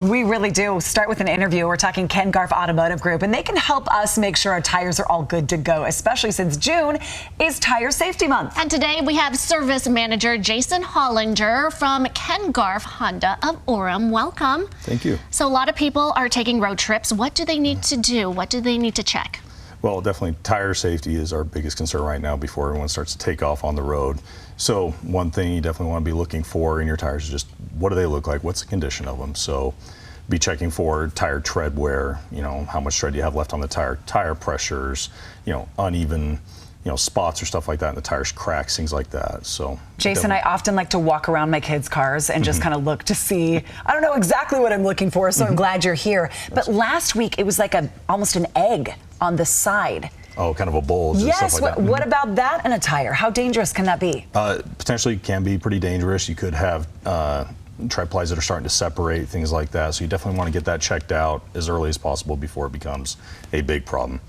We really do. Start with an interview. We're talking Ken Garff Automotive Group, and they can help us make sure our tires are all good to go, especially since June is Tire Safety Month. And today we have Service Manager Jason Hollinger from Ken Garff Honda of Orem. Welcome. Thank you. So a lot of people are taking road trips. What do they need to do? What do they need to check? Well, definitely tire safety is our biggest concern right now before everyone starts to take off on the road. So one thing you definitely want to be looking for in your tires is just what do they look like? What's the condition of them? So be checking for tire tread wear, how much tread you have left on the tire pressures, uneven, spots or stuff like that in the tires, cracks, things like that. So Jason, I often like to walk around my kids' cars and just kind of look to see. I don't know exactly what I'm looking for, so I'm glad you're here. But last week it was like almost an egg on the side. Oh, kind of a bulge. Yes. And stuff like that. What about that in a tire? How dangerous can that be? Potentially can be pretty dangerous. You could have tread plies that are starting to separate, things like that. So you definitely want to get that checked out as early as possible before it becomes a big problem.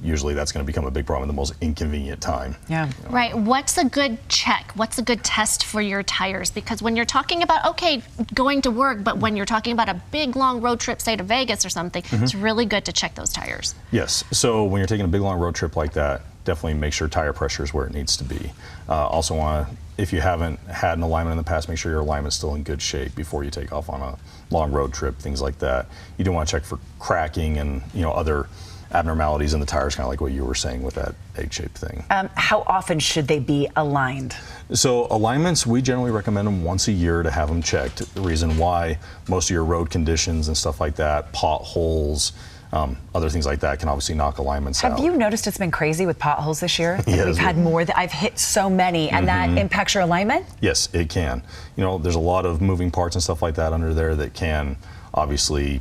Usually that's going to become a big problem at the most inconvenient time. Yeah. Right. What's a good check? What's a good test for your tires? Because when you're talking about, okay, going to work, but when you're talking about a big, long road trip, say to Vegas or something, it's really good to check those tires. Yes. So when you're taking a big, long road trip like that, definitely make sure tire pressure is where it needs to be. Also want to, if you haven't had an alignment in the past, make sure your alignment is still in good shape before you take off on a long road trip, things like that. You do want to check for cracking and other abnormalities in the tires, kind of like what you were saying with that egg-shaped thing. How often should they be aligned? So alignments, we generally recommend them once a year to have them checked. The reason why, most of your road conditions and stuff like that, potholes, other things like that can obviously knock alignments out. Have you noticed it's been crazy with potholes this year? Yes. We've had more. I've hit so many, and that impacts your alignment? Yes, it can. There's a lot of moving parts and stuff like that under there that can obviously,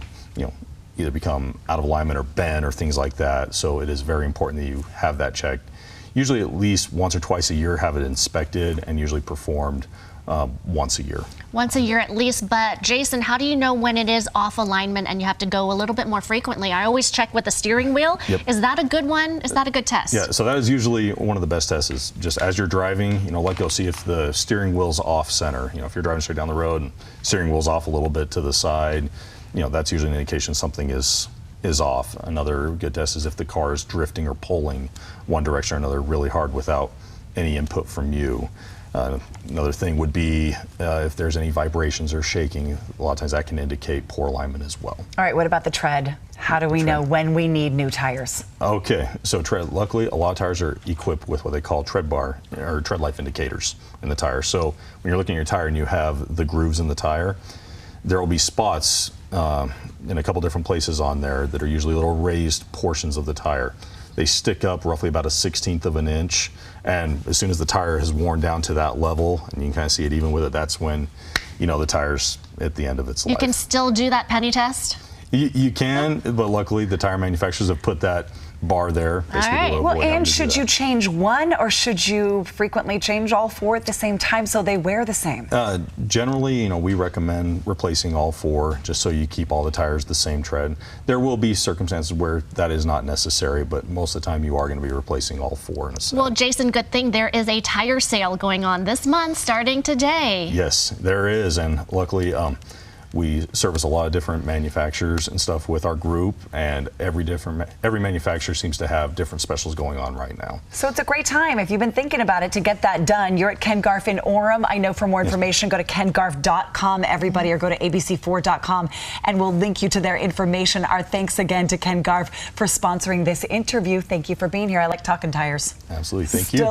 either become out of alignment or bend or things like that. So it is very important that you have that checked. Usually at least once or twice a year, have it inspected and usually performed once a year. Once a year at least. But Jason, how do you know when it is off alignment and you have to go a little bit more frequently? I always check with the steering wheel. Yep. Is that a good one? Is that a good test? Yeah, so that is usually one of the best tests is just as you're driving, let go see if the steering wheel's off center. If you're driving straight down the road and steering wheel's off a little bit to the side, that's usually an indication something is off. Another good test is if the car is drifting or pulling one direction or another really hard without any input from you. Another thing would be if there's any vibrations or shaking, a lot of times that can indicate poor alignment as well. All right, what about the tread? How do we know when we need new tires? Okay, so tread, luckily a lot of tires are equipped with what they call tread bar or tread life indicators in the tire. So when you're looking at your tire and you have the grooves in the tire, there will be spots in a couple different places on there that are usually little raised portions of the tire. They stick up roughly about 1/16 of an inch, and as soon as the tire has worn down to that level, and you can kind of see it even with it, that's when the tire's at the end of its life. You can still do that penny test? You can, but luckily the tire manufacturers have put that bar there. All right. Well, and should you change one, or should you frequently change all four at the same time so they wear the same? Generally, we recommend replacing all four just so you keep all the tires the same tread. There will be circumstances where that is not necessary, but most of the time you are going to be replacing all four in a set. Well, Jason, good thing there is a tire sale going on this month starting today. Yes, there is, and luckily we service a lot of different manufacturers and stuff with our group, and every manufacturer seems to have different specials going on right now. So it's a great time if you've been thinking about it to get that done. You're at Ken Garff in Orem. I know for more information, go to kengarff.com, everybody, or go to abc4.com, and we'll link you to their information. Our thanks again to Ken Garff for sponsoring this interview. Thank you for being here. I like talking tires. Absolutely. Thank you.